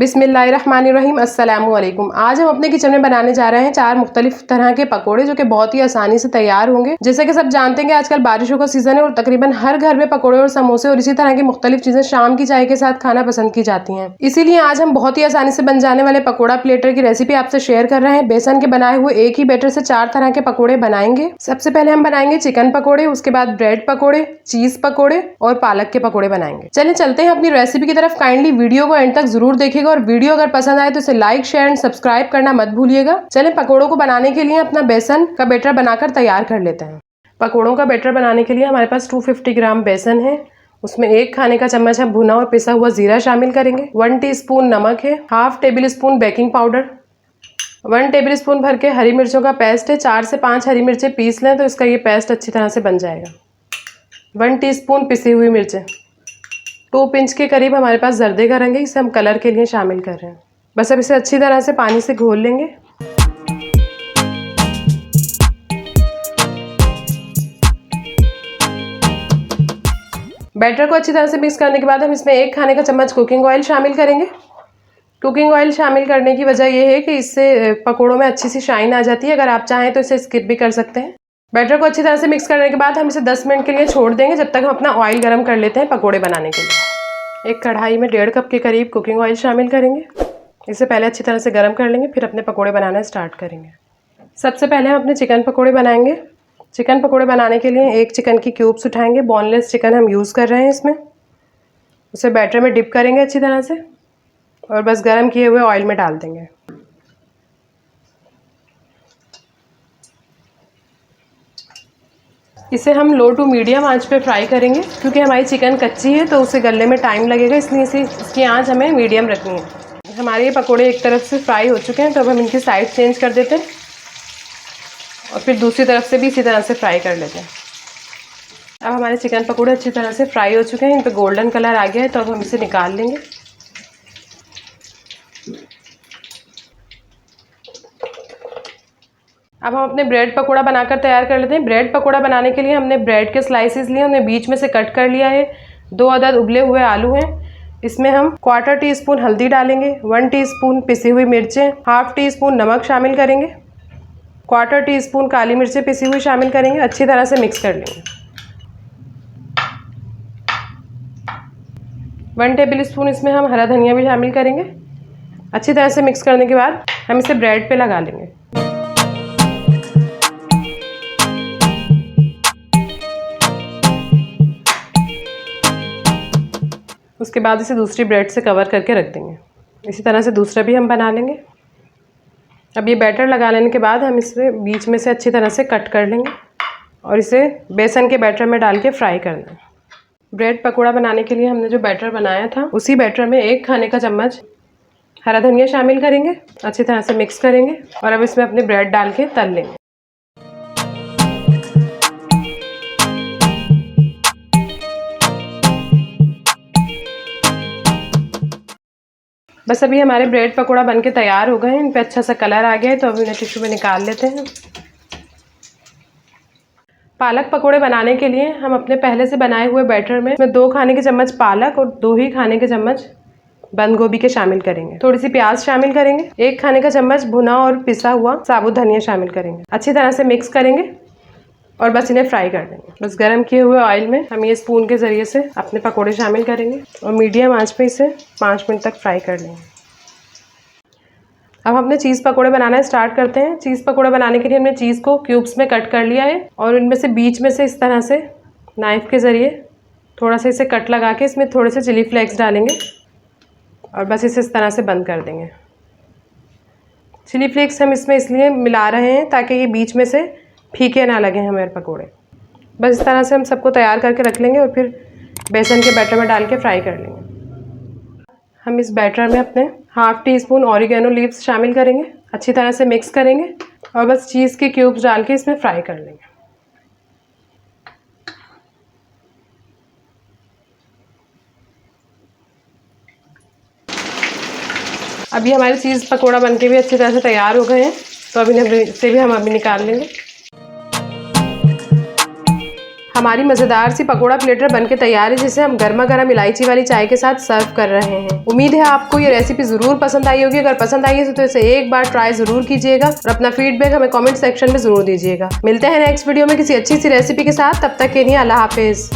बिस्मिल्लाहिर्रहमानिर्रहीम। अस्सलाम वालेकुम। आज हम अपने किचन में बनाने जा रहे हैं 4 मुख्तलिफ तरह के पकोड़े जो कि बहुत ही आसानी से तैयार होंगे। जैसे कि सब जानते हैं कि आजकल बारिशों का सीजन है और तकरीबन हर घर में पकोड़े और समोसे और इसी तरह की मुख्तलिफ चीजें शाम की चाय के साथ खाना पसंद की जाती हैं। इसीलिए आज हम बहुत ही आसानी से बन जाने वाले पकोड़ा प्लेटर की रेसिपी आपसे शेयर कर रहे हैं। बेसन के बनाए हुए एक ही बैटर से 4 तरह के पकोड़े बनाएंगे। सबसे पहले हम बनाएंगे चिकन पकोड़े, उसके बाद ब्रेड पकोड़े, चीज पकोड़े और पालक के पकोड़े बनाएंगे। चलिए चलते हैं अपनी रेसिपी की तरफ। काइंडली वीडियो को एंड तक जरूर देखिएगा और वीडियो अगर पसंद आए तो इसे लाइक, शेयर एंड सब्सक्राइब करना मत भूलिएगा। चलें पकोड़ों को बनाने के लिए अपना बेसन का बैटर बनाकर तैयार कर लेते हैं। पकोड़ों का बैटर बनाने के लिए हमारे पास 250 ग्राम बेसन है। उसमें 1 खाने का चम्मच हम भुना और पिसा हुआ जीरा शामिल करेंगे। 1 टीस्पून नमक है। 1/2 table spoon baking powder. 1 table spoon भर के हरी मिर्चों का पेस्ट है। 4 से 5 हरी मिर्चें पीस लें तो इसका ये पेस्ट अच्छी तरह से बन जाएगा। 1 टीस्पून पिसी हुई मिर्चें। 2 पिंच के करीब हमारे पास जर्दे का रंग है, इसे हम कलर के लिए शामिल कर रहे हैं। बस अब इसे अच्छी तरह से पानी से घोल लेंगे। बैटर को अच्छी तरह से मिक्स करने के बाद हम इसमें 1 खाने का चम्मच कुकिंग ऑयल शामिल करेंगे। कुकिंग ऑयल शामिल करने की वजह यह है कि इससे पकोड़ों में अच्छी सी शाइन आ जाती है। अगर आप चाहें तो इसे स्किप भी कर सकते हैं। बैटर को अच्छी तरह से मिक्स करने के बाद हम इसे 10 मिनट के लिए छोड़ देंगे, जब तक हम अपना ऑयल गर्म कर लेते हैं पकोड़े बनाने के लिए। एक कढ़ाई में 1.5 कप के करीब कुकिंग ऑयल शामिल करेंगे। इसे पहले अच्छी तरह से गर्म कर लेंगे, फिर अपने पकोड़े बनाना स्टार्ट करेंगे। सबसे पहले हम अपने चिकन पकोड़े बनाएंगे। चिकन पकोड़े बनाने के लिए 1 चिकन की क्यूब्स उठाएंगे। बोनलेस चिकन हम यूज़ कर रहे हैं इसमें। उसे बैटर में डिप करेंगे अच्छी तरह से और बस गर्म किए हुए ऑयल में डाल देंगे। इसे हम लो टू मीडियम आंच पे फ्राई करेंगे, क्योंकि हमारी चिकन कच्ची है तो उसे गलने में टाइम लगेगा, इसलिए इसकी आंच हमें मीडियम रखनी है। हमारे ये पकोड़े एक तरफ से फ्राई हो चुके हैं तो अब हम इनकी साइड चेंज कर देते हैं और फिर दूसरी तरफ से भी इसी तरह से फ्राई कर लेते हैं। अब हमारे चिकन पकोड़े अच्छी तरह से फ्राई हो चुके हैं, इन पर गोल्डन कलर आ गया है तो अब हम इसे निकाल लेंगे। अब हम अपने ब्रेड पकोड़ा बनाकर तैयार कर लेते हैं। ब्रेड पकोड़ा बनाने के लिए हमने ब्रेड के स्लाइसेस लिए, उन्हें बीच में से कट कर लिया है। 2 अदद उबले हुए आलू हैं। इसमें हम 1/4 टीस्पून हल्दी डालेंगे। 1 टीस्पून पिसी हुई मिर्चें। 1/2 टीस्पून नमक शामिल करेंगे। 1/4 टीस्पून काली मिर्चें पिसी हुई शामिल करेंगे। अच्छी तरह से मिक्स कर लेंगे। 1 टेबल स्पून इसमें हम हरा धनिया भी शामिल करेंगे। अच्छी तरह से मिक्स करने के बाद हम इसे ब्रेड पे लगा लेंगे। उसके बाद इसे दूसरी ब्रेड से कवर करके रख देंगे। इसी तरह से दूसरा भी हम बना लेंगे। अब ये बैटर लगा लेने के बाद हम इसे बीच में से अच्छी तरह से कट कर लेंगे और इसे बेसन के बैटर में डाल के फ्राई कर लेंगे। ब्रेड पकोड़ा बनाने के लिए हमने जो बैटर बनाया था उसी बैटर में 1 खाने का चम्मच हरा धनिया शामिल करेंगे। अच्छी तरह से मिक्स करेंगे और अब इसमें अपनी ब्रेड डाल के तल लेंगे। बस अभी हमारे ब्रेड पकोड़ा बनके तैयार हो गए हैं। इन पे अच्छा सा कलर आ गया है तो अभी इन्हें टिश्यू में निकाल लेते हैं। पालक पकोड़े बनाने के लिए हम अपने पहले से बनाए हुए बैटर में 2 खाने के चम्मच पालक और 2 ही खाने के चम्मच बंद गोभी के शामिल करेंगे। थोड़ी सी प्याज शामिल करेंगे। 1 खाने का चम्मच भुना और पिसा हुआ साबुत धनिया शामिल करेंगे। अच्छी तरह से मिक्स करेंगे और बस इन्हें फ्राई कर देंगे। बस गर्म किए हुए ऑयल में हम ये स्पून के ज़रिए से अपने पकोड़े शामिल करेंगे और मीडियम आंच पे इसे 5 मिनट तक फ्राई कर लेंगे। अब हमने चीज़ पकोड़े बनाना स्टार्ट करते हैं। चीज़ पकोड़े बनाने के लिए हमने चीज़ को क्यूब्स में कट कर लिया है और इनमें से बीच में से इस तरह से नाइफ़ के ज़रिए थोड़ा सा इसे कट लगा के इसमें थोड़े से चिली फ्लेक्स डालेंगे और बस इसे इस तरह से बंद कर देंगे। चिली फ्लेक्स हम इसमें इसलिए मिला रहे हैं ताकि ये बीच में से फीके ना लगें हमारे पकोड़े। बस इस तरह से हम सबको तैयार करके रख लेंगे और फिर बेसन के बैटर में डाल के फ्राई कर लेंगे। हम इस बैटर में अपने 1/2 टीस्पून ऑरिगेनो लीव्स शामिल करेंगे। अच्छी तरह से मिक्स करेंगे और बस चीज़ के क्यूब्स डाल के इसमें फ्राई कर लेंगे। अभी हमारे चीज़ पकोड़ा बनके भी अच्छी तरह से तैयार हो गए हैं तो अभी इसे भी हम अभी निकाल लेंगे। हमारी मजेदार सी पकोड़ा प्लेटर बनके तैयार है, जिसे हम गर्मा गर्म इलायची वाली चाय के साथ सर्व कर रहे हैं। उम्मीद है आपको ये रेसिपी जरूर पसंद आई होगी। अगर पसंद आई है तो इसे एक बार ट्राई जरूर कीजिएगा और अपना फीडबैक हमें कमेंट सेक्शन में जरूर दीजिएगा। मिलते हैं नेक्स्ट वीडियो में किसी अच्छी सी रेसिपी के साथ, तब तक के लिए अल्लाह हाफिज।